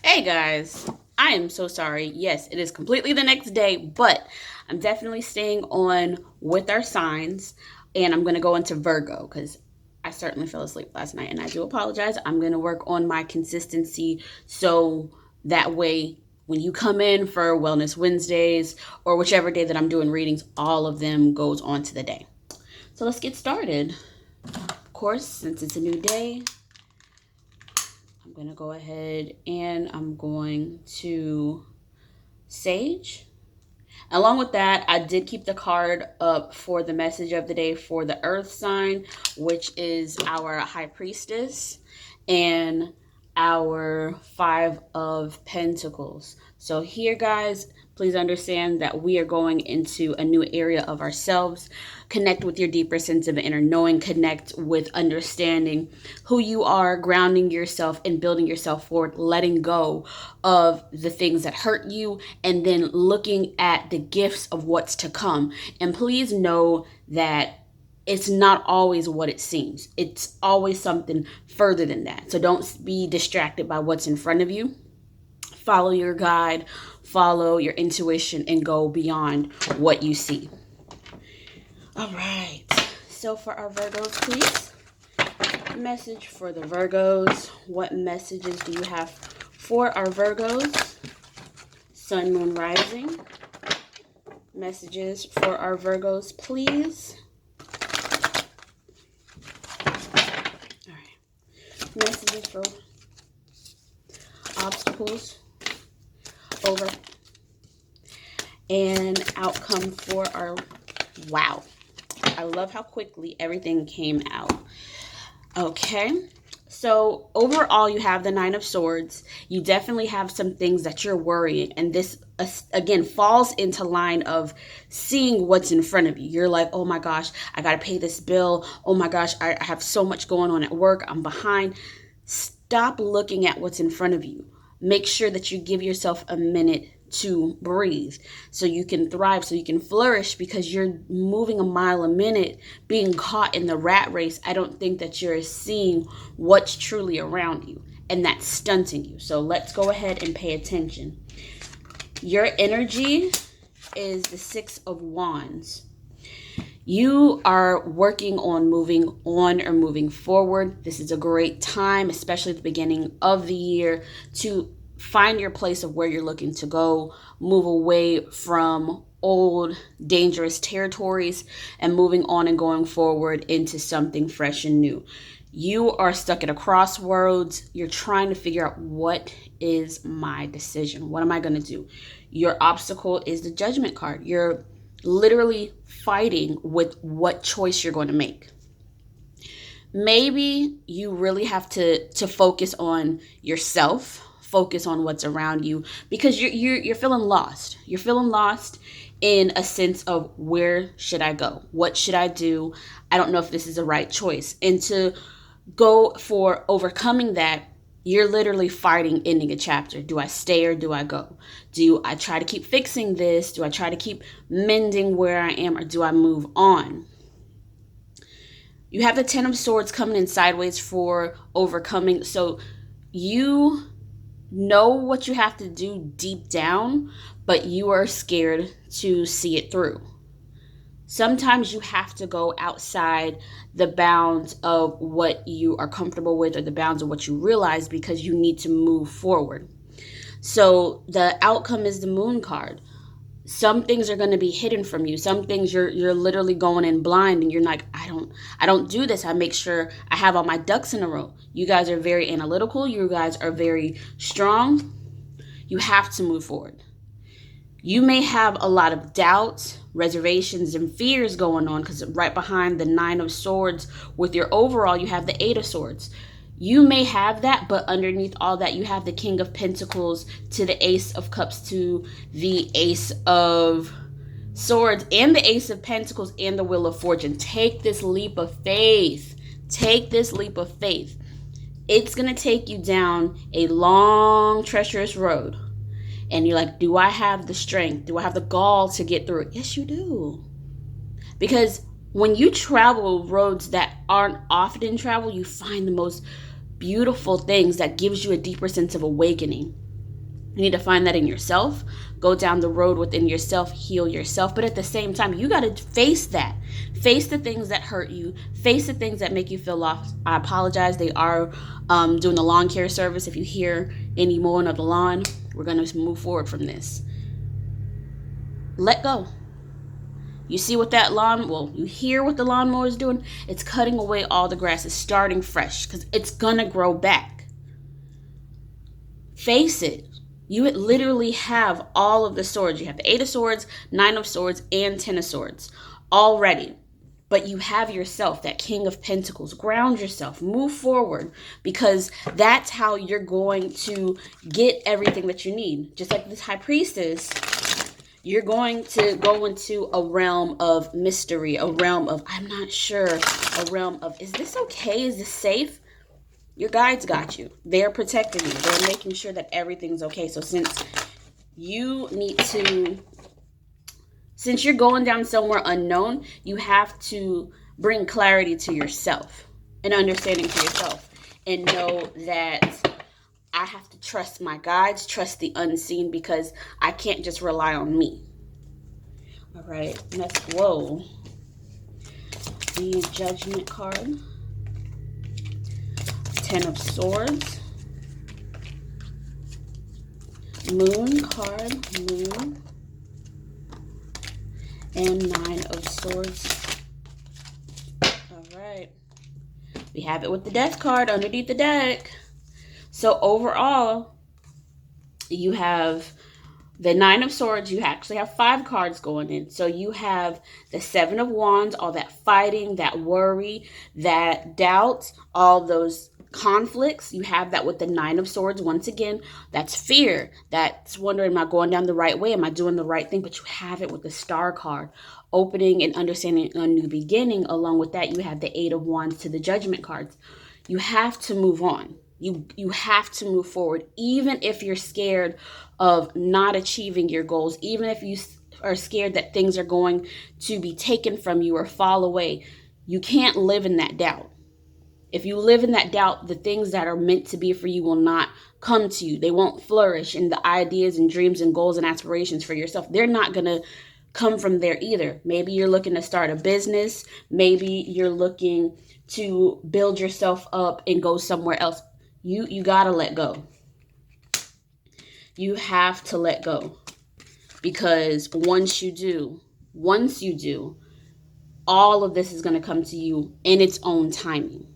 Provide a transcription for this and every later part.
Hey guys, I am so sorry. Yes, it is completely the next day, but I'm definitely staying on with our signs and I'm going to go into Virgo because I certainly fell asleep last night and I do apologize. I'm going to work on my consistency so that way when you come in for Wellness Wednesdays or whichever day that I'm doing readings, all of them goes on to the day. So let's get started. Of course, since it's a new day, I'm going to go ahead and I'm going to Sage. Along with that, I did keep the card up for the message of the day for the Earth sign, which is our High Priestess and our Five of Pentacles. So here, guys, please understand that we are going into a new area of ourselves. Connect with your deeper sense of inner knowing. Connect with understanding who you are, grounding yourself and building yourself forward, letting go of the things that hurt you, and then looking at the gifts of what's to come. And please know that it's not always what it seems. It's always something further than that. So don't be distracted by what's in front of you. Follow your guide, follow your intuition, and go beyond what you see. All right. So for our Virgos, please. Message for the Virgos. What messages do you have for our Virgos? Sun, Moon, Rising. Messages for our Virgos, please. All right. Messages for obstacles, over, and outcome for our, wow. I love how quickly everything came out. Okay. So overall, you have the Nine of Swords. You definitely have some things that you're worrying. And this, again, falls into line of seeing what's in front of you. You're like, oh my gosh, I got to pay this bill. Oh my gosh, I have so much going on at work. I'm behind. Stop looking at what's in front of you. Make sure that you give yourself a minute to breathe so you can thrive, so you can flourish, because you're moving a mile a minute, being caught in the rat race. I don't think that you're seeing what's truly around you, and that's stunting you. So let's go ahead and pay attention. Your energy is the Six of Wands. You are working on moving on or moving forward. This is a great time, especially at the beginning of the year, to find your place of where you're looking to go, move away from old, dangerous territories, and moving on and going forward into something fresh and new. You are stuck at a crossroads. You're trying to figure out, what is my decision? What am I going to do? Your obstacle is the Judgment card. You're literally fighting with what choice you're going to make. Maybe you really have to focus on yourself, focus on what's around you, because you're feeling lost. You're feeling lost in a sense of, where should I go? What should I do? I don't know if this is the right choice. And to go for overcoming that, you're literally fighting ending a chapter. Do I stay or do I go? Do I try to keep fixing this? Do I try to keep mending where I am, or do I move on? You have the Ten of Swords coming in sideways for overcoming. So you know what you have to do deep down, but you are scared to see it through. Sometimes you have to go outside the bounds of what you are comfortable with, or the bounds of what you realize, because you need to move forward. So the outcome is the Moon card. Some things are going to be hidden from you. Some things you're literally going in blind, and you're like, I don't do this. I make sure I have all my ducks in a row. You guys are very analytical. You guys are very strong. You have to move forward. You may have a lot of doubts, reservations, and fears going on, because right behind the Nine of Swords with your overall, you have the Eight of Swords. You may have that, but underneath all that, you have the King of Pentacles to the Ace of Cups to the Ace of Swords and the Ace of Pentacles and the Wheel of Fortune. Take this leap of faith. Take this leap of faith. It's going to take you down a long, treacherous road. And you're like, do I have the strength? Do I have the gall to get through it? Yes, you do. Because when you travel roads that aren't often traveled, you find the most beautiful things that gives you a deeper sense of awakening. You need to find that in yourself. Go down the road within yourself, heal yourself. But at the same time, you got to face that. Face the things that hurt you. Face the things that make you feel lost. I apologize. They are doing the lawn care service. If you hear any mowing of the lawn, we're going to move forward from this. Let go. You see what that you hear what the lawnmower is doing? It's cutting away all the grass. It's starting fresh because it's going to grow back. Face it. You literally have all of the swords. You have the 8 of Swords, 9 of Swords, and 10 of Swords already. But you have yourself, that King of Pentacles. Ground yourself. Move forward, because that's how you're going to get everything that you need. Just like this High Priestess, you're going to go into a realm of mystery, a realm of, I'm not sure, a realm of, is this okay? Is this safe? Your guides got you. They're protecting you. They're making sure that everything's okay. So since you're going down somewhere unknown, you have to bring clarity to yourself and understanding to yourself, and know that I have to trust my guides, trust the unseen, because I can't just rely on me. All right, next, whoa. The Judgment card. 10 of Swords. Moon card, Moon. And 9 of Swords. All right. We have it with the Death card underneath the deck. So overall, you have the 9 of Swords. You actually have 5 cards going in. So you have the 7 of Wands, all that fighting, that worry, that doubt, all those conflicts. You have that with the 9 of Swords. Once again, that's fear. That's wondering, am I going down the right way? Am I doing the right thing? But you have it with the Star card, opening and understanding a new beginning. Along with that, you have the 8 of Wands to the Judgment cards. You have to move on. You have to move forward, even if you're scared of not achieving your goals, even if you are scared that things are going to be taken from you or fall away. You can't live in that doubt. If you live in that doubt, the things that are meant to be for you will not come to you. They won't flourish, and the ideas and dreams and goals and aspirations for yourself, they're not going to come from there either. Maybe you're looking to start a business. Maybe you're looking to build yourself up and go somewhere else. You got to let go. You have to let go, because once you do, all of this is going to come to you in its own timing.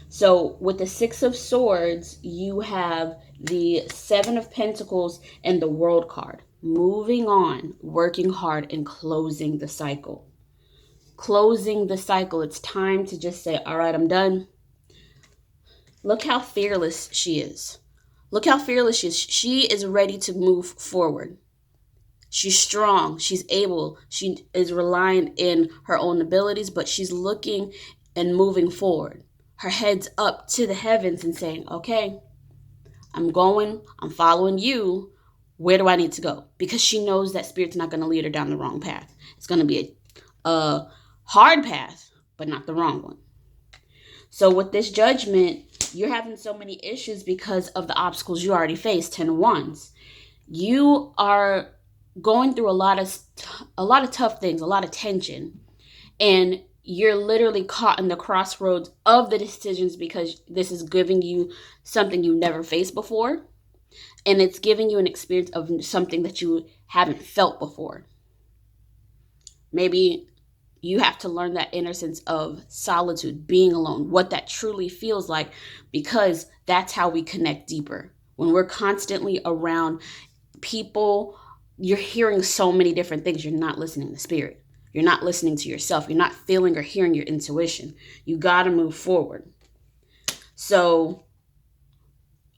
So with the 6 of Swords, you have the 7 of Pentacles and the World card. Moving on, working hard, and closing the cycle. Closing the cycle. It's time to just say, all right, I'm done. Look how fearless she is. Look how fearless she is. She is ready to move forward. She's strong. She's able. She is reliant in her own abilities, but she's looking and moving forward. Her head's up to the heavens and saying, okay, I'm following you. Where do I need to go? Because she knows that Spirit's not going to lead her down the wrong path. It's going to be a hard path, but not the wrong one. So with this Judgment, you're having so many issues because of the obstacles you already faced. 10 of Wands. You are going through a lot of tough things, a lot of tension, and you're literally caught in the crossroads of the decisions, because this is giving you something you never faced before, and it's giving you an experience of something that you haven't felt before. Maybe you have to learn that inner sense of solitude, being alone, what that truly feels like, because that's how we connect deeper. When we're constantly around people, you're hearing so many different things. You're not listening to Spirit. You're not listening to yourself. You're not feeling or hearing your intuition. You got to move forward. So,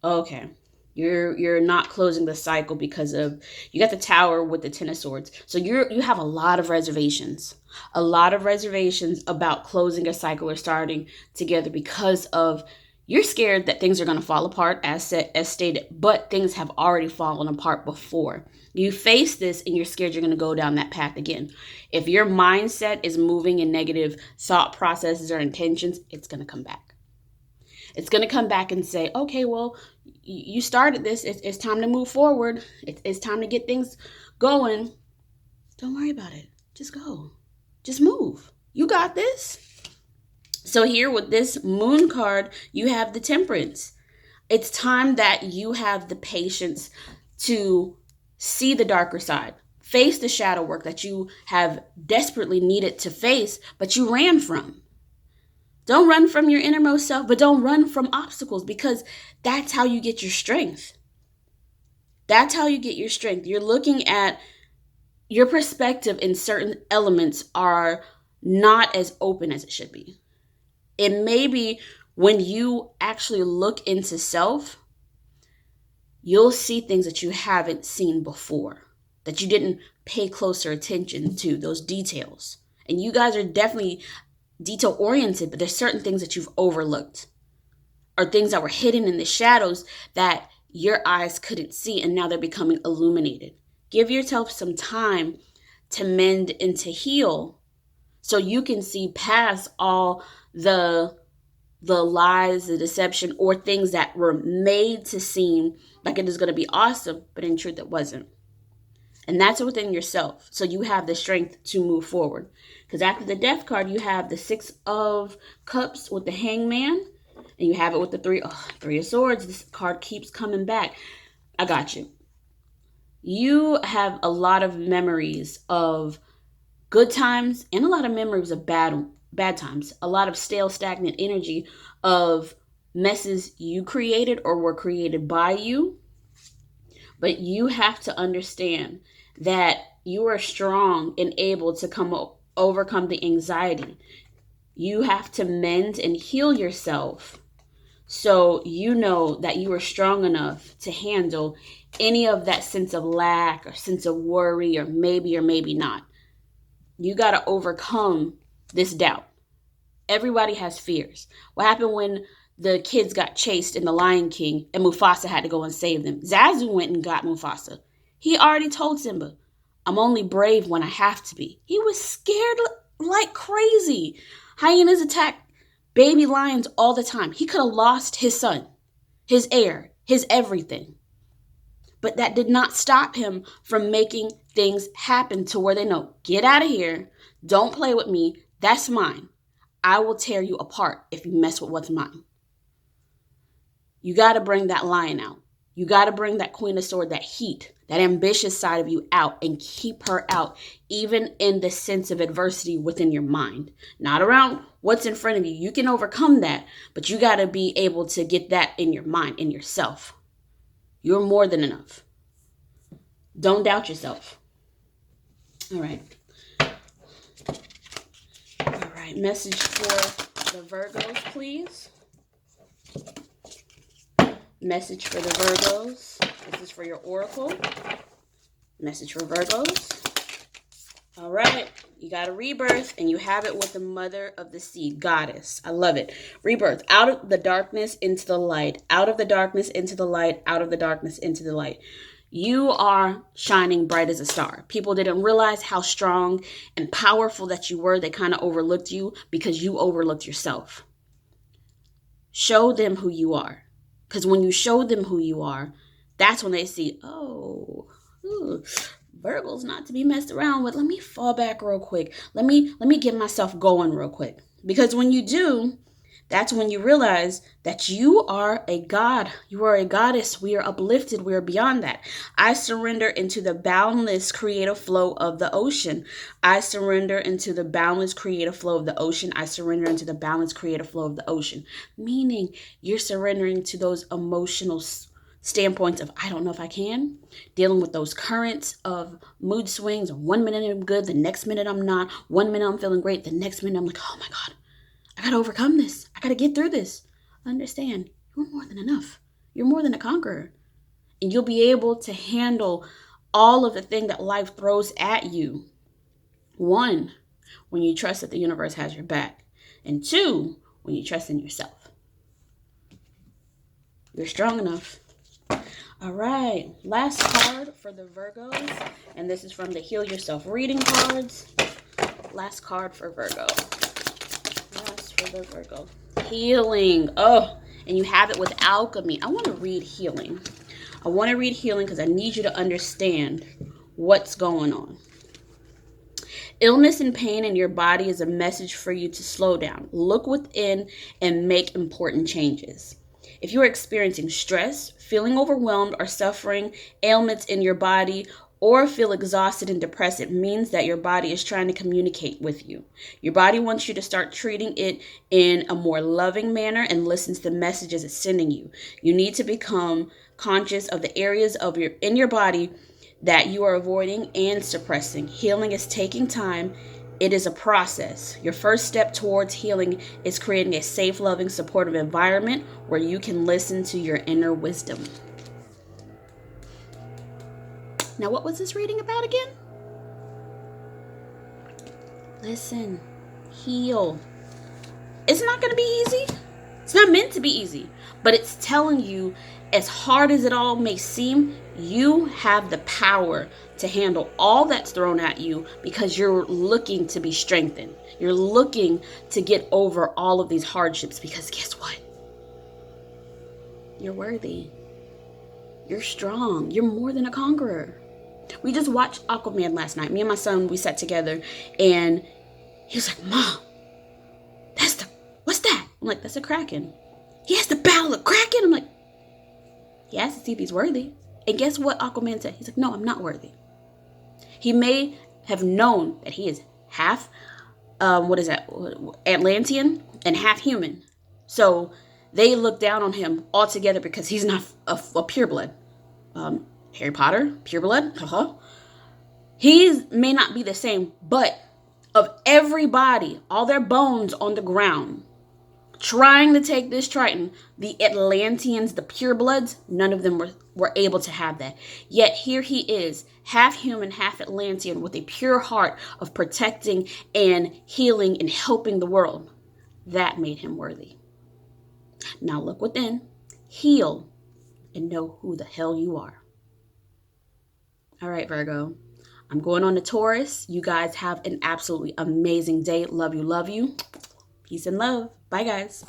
okay. You're not closing the cycle because of, you got the Tower with the 10 of Swords. So you have a lot of reservations. A lot of reservations about closing a cycle or starting together, because of, you're scared that things are going to fall apart, as stated, but things have already fallen apart before. You face this and you're scared you're going to go down that path again. If your mindset is moving in negative thought processes or intentions, it's going to come back. It's going to come back and say, okay, well, you started this. It's time to move forward. It's time to get things going. Don't worry about it. Just go. Just move. You got this. So here with this moon card, you have the Temperance. It's time that you have the patience to see the darker side, face the shadow work that you have desperately needed to face, but you ran from. Don't run from your innermost self, but don't run from obstacles, because that's how you get your strength. That's how you get your strength. You're looking at your perspective in certain elements are not as open as it should be. It may be when you actually look into self, you'll see things that you haven't seen before, that you didn't pay closer attention to, those details. And you guys are definitely detail oriented, but there's certain things that you've overlooked, or things that were hidden in the shadows that your eyes couldn't see, and now they're becoming illuminated. Give yourself some time to mend and to heal so you can see past all the lies, the deception, or things that were made to seem like it is going to be awesome, but in truth it wasn't. And that's within yourself. So you have the strength to move forward. Because after the Death card, you have the Six of Cups with the Hangman. And you have it with the Three of Swords. This card keeps coming back. I got you. You have a lot of memories of good times and a lot of memories of bad times. A lot of stale, stagnant energy of messes you created or were created by you. But you have to understand that you are strong and able to overcome the anxiety. You have to mend and heal yourself so you know that you are strong enough to handle any of that sense of lack or sense of worry or maybe not. You got to overcome this doubt. Everybody has fears. What happened when the kids got chased in The Lion King and Mufasa had to go and save them? Zazu went and got Mufasa. He already told Simba, I'm only brave when I have to be. He was scared like crazy. Hyenas attack baby lions all the time. He could have lost his son, his heir, his everything. But that did not stop him from making things happen to where they know, get out of here. Don't play with me. That's mine. I will tear you apart if you mess with what's mine. You got to bring that lion out. You got to bring that Queen of Swords, that heat, that ambitious side of you out, and keep her out, even in the sense of adversity within your mind. Not around what's in front of you. You can overcome that, but you got to be able to get that in your mind, in yourself. You're more than enough. Don't doubt yourself. All right. All right. Message for the Virgos, please. Message for the Virgos. This is for your oracle. Message for Virgos. All right. You got a rebirth, and you have it with the Mother of the Sea, Goddess. I love it. Rebirth. Out of the darkness into the light. Out of the darkness into the light. Out of the darkness into the light. You are shining bright as a star. People didn't realize how strong and powerful that you were. They kind of overlooked you because you overlooked yourself. Show them who you are. Because when you show them who you are, that's when they see, oh, Virgo's not to be messed around with. Let me fall back real quick. Let me get myself going real quick. Because when you do, that's when you realize that you are a god. You are a goddess. We are uplifted. We are beyond that. I surrender into the boundless creative flow of the ocean. I surrender into the boundless creative flow of the ocean. I surrender into the boundless creative flow of the ocean. Meaning you're surrendering to those emotional standpoints of, I don't know if I can, dealing with those currents of mood swings. 1 minute I'm good, the next minute I'm not. 1 minute I'm feeling great, the next minute I'm like, oh my God, I got to overcome this. I got to get through this. Understand, you're more than enough. You're more than a conqueror. And you'll be able to handle all of the thing that life throws at you. 1, when you trust that the universe has your back. And 2, when you trust in yourself. You're strong enough. All right, last card for the Virgos. And this is from the Heal Yourself reading cards. Last card for Virgo. Last for the Virgo. Healing. Oh, and you have it with alchemy. I want to read healing. I want to read healing because I need you to understand what's going on. Illness and pain in your body is a message for you to slow down, look within, and make important changes. If you are experiencing stress, feeling overwhelmed, or suffering ailments in your body, or feel exhausted and depressed, it means that your body is trying to communicate with you. Your body wants you to start treating it in a more loving manner and listen to the messages it's sending you. You need to become conscious of the areas of your body that you are avoiding and suppressing. Healing is taking time. It is a process. Your first step towards healing is creating a safe, loving, supportive environment where you can listen to your inner wisdom. Now, what was this reading about again? Listen, heal. It's not going to be easy. It's not meant to be easy, but it's telling you, as hard as it all may seem, you have the power to handle all that's thrown at you because you're looking to be strengthened. You're looking to get over all of these hardships because guess what? You're worthy. You're strong. You're more than a conqueror. We just watched Aquaman last night. Me and my son, we sat together and he was like, Mom, what's that? I'm like, that's a Kraken. He has to battle a Kraken. I'm like, he has to see if he's worthy. And guess what Aquaman said? He's like, no, I'm not worthy. He may have known that he is half, Atlantean and half human. So they look down on him altogether because he's not a pureblood. Harry Potter, pureblood. He may not be the same, but of everybody, all their bones on the ground, trying to take this Triton, the Atlanteans, the purebloods, none of them were able to have that. Yet here he is, half human, half Atlantean, with a pure heart of protecting and healing and helping the world. That made him worthy. Now look within, heal, and know who the hell you are. All right, Virgo. I'm going on to Taurus. You guys have an absolutely amazing day. Love you, love you. Peace and love. Bye, guys.